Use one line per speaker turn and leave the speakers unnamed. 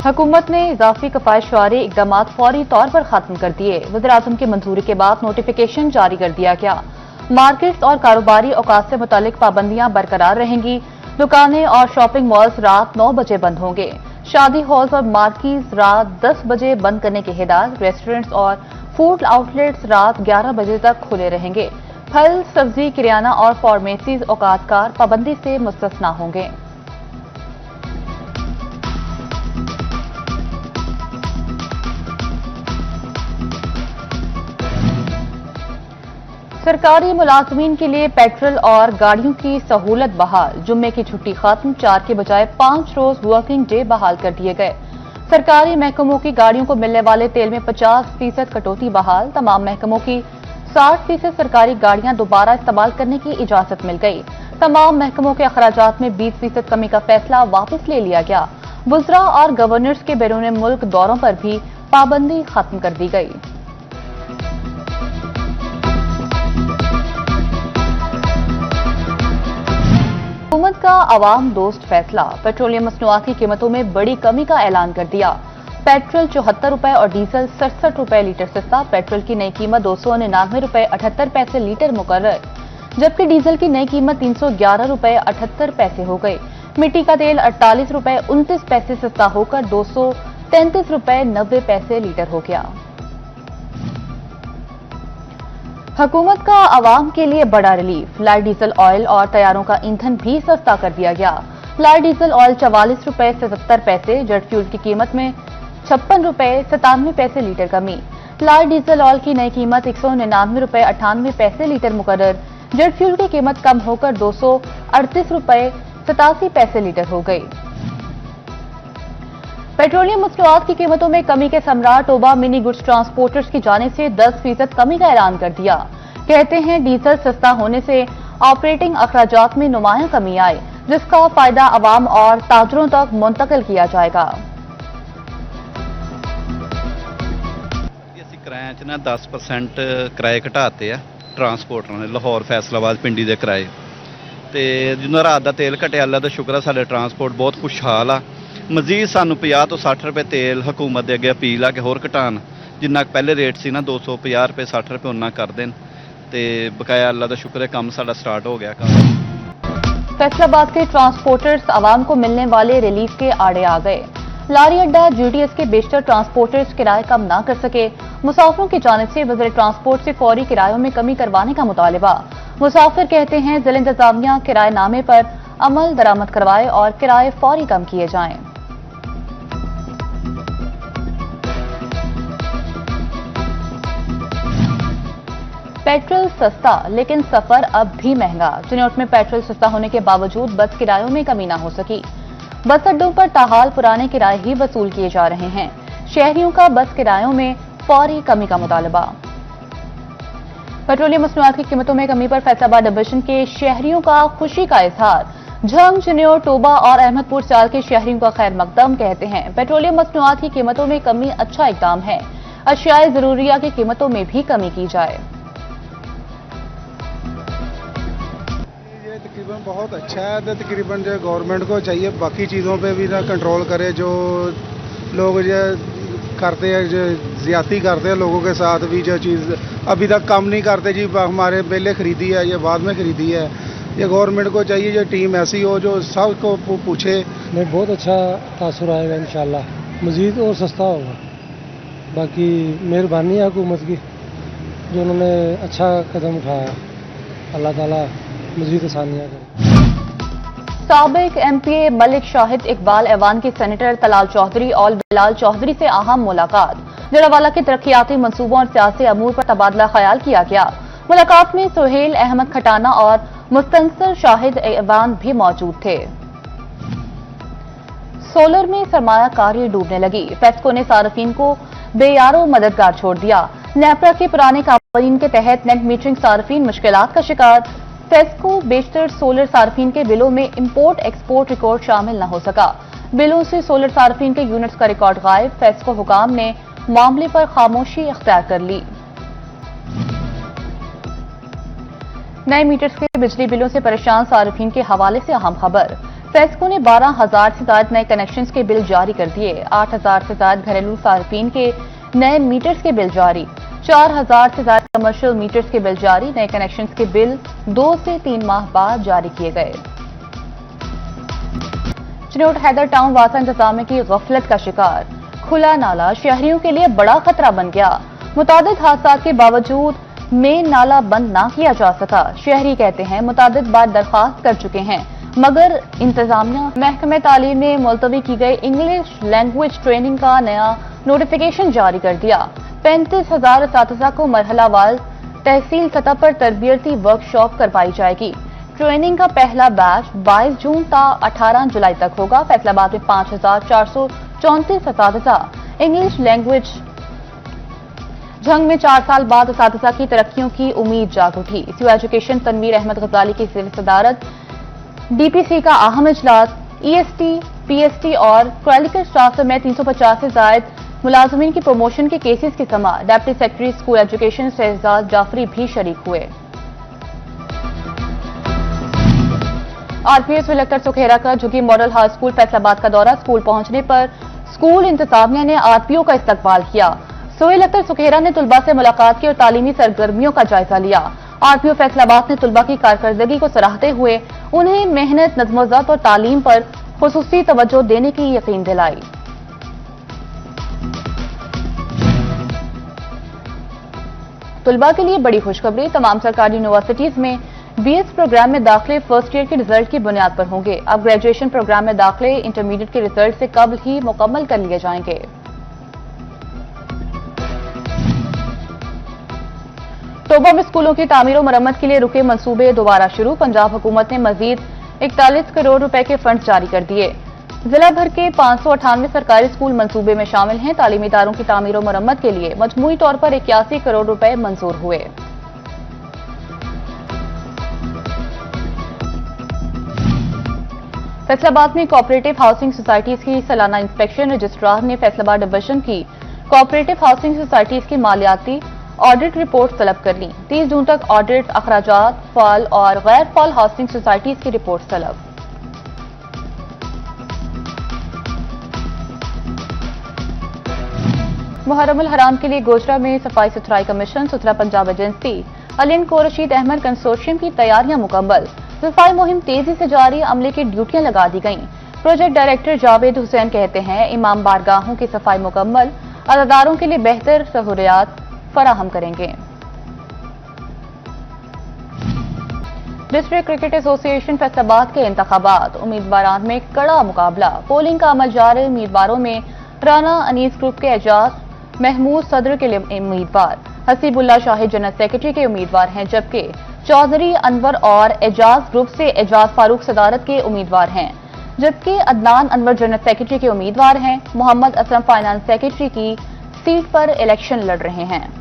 हुकूमत ने इजाफी कफायश वाले इकदाम फौरी तौर पर खत्म कर दिए। वज़ीर-ए-आज़म की मंजूरी के बाद नोटिफिकेशन जारी कर दिया गया। मार्केट्स और कारोबारी औकात से मुतालिक पाबंदियां बरकरार रहेंगी। दुकानें और शॉपिंग मॉल्स रात 9 बजे बंद होंगे। शादी हॉल्स और मार्केट्स रात 10 बजे बंद करने की हिदायत। रेस्टोरेंट्स और फूड आउटलेट्स रात 11 बजे तक खुले रहेंगे। फल, सब्जी, किराना और फार्मेसीज औकातकार पाबंदी से मुस्तस्ना होंगे। सरकारी मुलाजमीन के लिए पेट्रोल और गाड़ियों की सहूलत बहाल। जुम्मे की छुट्टी खत्म, 4 के बजाय 5 रोज वर्किंग डे बहाल कर दिए गए। सरकारी महकमों की गाड़ियों को मिलने वाले तेल में 50% कटौती बहाल। तमाम महकमों की 60% सरकारी गाड़ियां दोबारा इस्तेमाल करने की इजाजत मिल गई। तमाम महकमों के अखराजात में 20% कमी का फैसला वापस ले लिया गया। वुज़रा और गवर्नर्स के बैरून मुल्क दौरों पर भी पाबंदी खत्म कर दी गई। हुकूमत का आवाम दोस्त फैसला। पेट्रोलियम मसनूआत की कीमतों में बड़ी कमी का ऐलान कर दिया। पेट्रोल 74 रुपए और डीजल 67 रुपए लीटर सस्ता। पेट्रोल की नई कीमत 299 रुपए 78 पैसे लीटर मुकर्रर, जबकि डीजल की नई कीमत 311 रुपए 78 पैसे हो गई। मिट्टी का तेल 48 रुपए 29 पैसे सस्ता होकर 233 रुपए 90 पैसे लीटर हो गया। हुकूमत का आवाम के लिए बड़ा रिलीफ। लाइट डीजल ऑयल और तैयारों का ईंधन भी सस्ता कर दिया गया। लाइट डीजल ऑयल 44 रुपए 77 पैसे, जेट फ्यूल की कीमत में 56 रुपए 97 पैसे लीटर कमी। लाइट डीजल ऑयल की नई कीमत 199 रुपए 98 पैसे लीटर मुकर्रर। जेट फ्यूल की कीमत कम होकर 238 रुपए 87 पैसे लीटर हो गई। पेट्रोलियम मसनूआत की कीमतों में कमी के सम्राट टोबा मिनी गुड्स ट्रांसपोर्टर्स की जानिब से 10% कमी का ऐलान कर दिया। कहते हैं डीजल सस्ता होने से ऑपरेटिंग अखराजात में नुमायां कमी आई, जिसका फायदा अवाम और ताजरों तक मुंतकिल किया जाएगा।
ਅਸੀਂ ਕਿਰਾਇਆਂ 'ਚ ਨਾ 10% ਕਿਰਾਏ ਘਟਾਤੇ ਆ ਟਰਾਂਸਪੋਰਟਰਾਂ ਨੇ, ਲਾਹੌਰ ਫੈਸਲਾਬਾਦ ਪਿੰਡੀ ਦੇ ਕਿਰਾਏ। ਤੇ ਜਦੋਂ ਰਾਤ ਦਾ ਤੇਲ ਘਟਿਆ, ਅੱਲਾ ਦਾ ਸ਼ੁਕਰ ਆ ਸਾਡੇ ਟਰਾਂਸਪੋਰਟ ਬਹੁਤ ਖੁਸ਼ਹਾਲ ਆ। ਮਜ਼ੀਦ ਸਾਨੂੰ 50 ਤੋਂ 60 ਰੁਪਏ ਤੇਲ ਹਕੂਮਤ ਦੇ ਅੱਗੇ ਅਪੀਲ ਆ ਕਿ ਹੋਰ ਘਟਾਣ। ਜਿੰਨਾ ਪਹਿਲੇ ਰੇਟ ਸੀ ਨਾ 250 ਰੁਪਏ 60 ਰੁਪਏ ਉਹਨਾਂ ਕਰ ਦੇਣ। ਤੇ ਬਕਾਇਆ ਅੱਲਾ ਦਾ ਸ਼ੁਕਰ ਹੈ ਕੰਮ ਸਾਡਾ ਸਟਾर्ट हो गया।
फैसलाबाद के ट्रांसपोर्टर्स आवाम को मिलने वाले रिलीफ के आड़े आ गए। लारी अड्डा जीटीएस के बेशतर ट्रांसपोर्टर्स किराए कम ना कर सके। मुसाफिरों की जानिब से वज़ीर ट्रांसपोर्ट से फौरी किरायों में कमी करवाने का मुतालबा। मुसाफिर कहते हैं जिला इंतजामिया किराएनामे पर अमल दरामद करवाए और किराए फौरी कम किए जाएं। पेट्रोल सस्ता लेकिन सफर अब भी महंगा। चिन्नौट में पेट्रोल सस्ता होने के बावजूद बस किरायों में कमी न हो सकी। बस अड्डों पर ताहाल पुराने किराए ही वसूल किए जा रहे हैं। शहरियों का बस किरायों में फौरी कमी का मुतालबा। पेट्रोलियम मसनूआत की कीमतों में कमी पर फैसलाबाद डिवीजन के शहरियों का खुशी का इजहार। झंग, चिन्नौट, टोबा और अहमदपुर चाल के शहरियों का खैर मकदम। कहते हैं पेट्रोलियम मसनूआत की कीमतों में कमी अच्छा इकदाम है। अशियाए जरूरिया की कीमतों में भी कमी की जाए।
तकरीबन बहुत अच्छा है। तो तकरीबन जो गवर्नमेंट को चाहिए बाकी चीज़ों पे भी ना कंट्रोल करे। जो लोग जो करते हैं, जो ज़्यादती करते हैं लोगों के साथ भी, जो चीज़ अभी तक कम नहीं करते जी, हमारे पहले ख़रीदी है ये बाद में ख़रीदी है। ये गवर्नमेंट को चाहिए जो टीम ऐसी हो जो सबको पूछे।
नहीं, बहुत अच्छा तासुर आएगा इंशाल्लाह। मज़ीद और सस्ता होगा। बाकी मेहरबानी है हुकूमत की जो उन्होंने अच्छा कदम उठाया। अल्लाह ताला मज़ीद आसानियाँ करें।
साबिक एमपीए मलिक शाहिद इकबाल ऐवान के सेनेटर तलाल चौधरी और बिलाल चौधरी से अहम मुलाकात। जरावाला के तरक्याती मंसूबों और सियासी अमूर पर तबादला ख्याल किया गया। मुलाकात में सुहेल अहमद खटाना और मुस्तंसर शाहिद ऐवान भी मौजूद थे। सोलर में सरमायाकारी डूबने लगी। फेस्को ने सार्फिन को बेयारो मददगार छोड़ दिया। नेपरा के पुराने कानून के तहत नेट मीटरिंग सार्फिन मुश्किलात का शिकार। फेस्को बेशतर सोलर सार्फिन के बिलों में इंपोर्ट एक्सपोर्ट रिकॉर्ड शामिल न हो सका। बिलों से सोलर सार्फिन के यूनिट्स का रिकॉर्ड गायब। फेस्को हुकाम ने मामले पर खामोशी इख्तियार कर ली। नए मीटर्स के बिजली बिलों से परेशान सार्फिन के हवाले से अहम खबर। सेस्को ने 12,000 से ज्यादा नए कनेक्शंस के बिल जारी कर दिए। 8,000 से ज्यादा घरेलू सार्फिन के नए मीटर्स के बिल जारी। 4,000 से ज्यादा कमर्शियल मीटर्स के बिल जारी। नए कनेक्शंस के बिल 2 से 3 माह बाद जारी किए गए। चिनोट हैदर टाउन वासा इंतजामिया की गफलत का शिकार। खुला नाला शहरियों के लिए बड़ा खतरा बन गया। मुतादिद हादसा के बावजूद मेन नाला बंद ना किया जा सका। शहरी कहते हैं मुतादिद बार दरखास्त कर चुके हैं मगर इंतजामिया। महकमे तालीम ने मुलतवी की गई इंग्लिश लैंग्वेज ट्रेनिंग का नया नोटिफिकेशन जारी कर दिया। 35,000 असातिज़ा को मरहलावार तहसील सतह पर तरबियती वर्कशॉप करवाई जाएगी। ट्रेनिंग का पहला बैच 22 जून ता 18 जुलाई तक होगा। फैसलाबाद में 5,434 असातिज़ा इंग्लिश लैंग्वेज जंग में 4 साल बाद असातिज़ा की तरक्कियों की उम्मीद जाग उठी। सीओ एजुकेशन तनवीर अहमद गजाली की सदारत डीपीसी का अहम इजलास। ईएसटी, पीएसटी और क्लरिकल स्टाफ समेत 350 से ज्यादा मुलाजमीन की प्रमोशन के केसेस की समा। Deputy secretary school education Shahzad Jafri भी शरीक हुए। आरपीएस विलक्तर सुखेरा का झुग्गी मॉडल हाई स्कूल फैसलाबाद का दौरा। स्कूल पहुंचने पर स्कूल इंतजामिया ने आरपीओ का इस्तकबाल किया। सोहेल अख्तर सुखेरा ने तुलबा से मुलाकात की और तालीमी सरगर्मियों का जायजा लिया। आरपीओ फैसलाबाद ने तुलबा की कारकर्दगी को सराहते हुए उन्हें मेहनत, नज़्म-ओ-ज़ब्त और तालीम पर खुसूसी तवज्जो देने की यकीन दिलाई। तुलबा के लिए बड़ी खुशखबरी। तमाम सरकारी यूनिवर्सिटीज में बीएस प्रोग्राम में दाखिले फर्स्ट ईयर के रिजल्ट की बुनियाद पर होंगे। अब ग्रेजुएशन प्रोग्राम में दाखिले इंटरमीडिएट के रिजल्ट से कबल ही मुकम्मल कर लिए जाएंगे। तोबा में स्कूलों की तामीर और मरम्मत के लिए रुके मंसूबे दोबारा शुरू। पंजाब हुकूमत ने मजीद 41 करोड़ रुपए के फंड जारी कर दिए। जिला भर के 598 सरकारी स्कूल मंसूबे में शामिल हैं। तालीमी इदारों की तामीर और मरम्मत के लिए मजमूई तौर पर 81 करोड़ रुपए मंजूर हुए। फैसलाबाद में कोऑपरेटिव हाउसिंग सोसाइटीज की सालाना इंस्पेक्शन। रजिस्ट्रार ने फैसलाबाद डिवीजन की कोऑपरेटिव हाउसिंग सोसाइटीज की मालियाती ऑडिट रिपोर्ट तलब कर ली। 30 जून तक ऑडिट, अखराजात, फाल और गैर फाल हाउसिंग सोसाइटीज की रिपोर्ट तलब। मुहर्रमुल हराम के लिए गोजरा में सफाई सुथराई कमीशन, सुथरा पंजाब एजेंसी, अलिन को रशीद अहमद कंसोर्शियम की तैयारियां मुकम्मल। सफाई मुहिम तेजी से जारी, अमले की ड्यूटियां लगा दी गईं। प्रोजेक्ट डायरेक्टर जावेद हुसैन कहते हैं इमाम बारगाहों की सफाई मुकम्मल, अदादारों के लिए बेहतर सहूलियात फराहम करेंगे। डिस्ट्रिक्ट क्रिकेट एसोसिएशन फैसलाबाद के इंतखाबात। उम्मीदवारान में कड़ा मुकाबला। पोलिंग का अमल जारी। उम्मीदवारों में राना अनीस ग्रुप के एजाज महमूद सदर के लिए उम्मीदवार, हसीबुल्ला शाहिद जनरल सेक्रेटरी के उम्मीदवार हैं, जबकि चौधरी अनवर और एजाज ग्रुप से एजाज फारूक सदारत के उम्मीदवार हैं, जबकि अदनान अनवर जनरल सेक्रेटरी के उम्मीदवार हैं। मोहम्मद असलम फाइनेंस सेक्रेटरी की सीट पर इलेक्शन लड़ रहे हैं।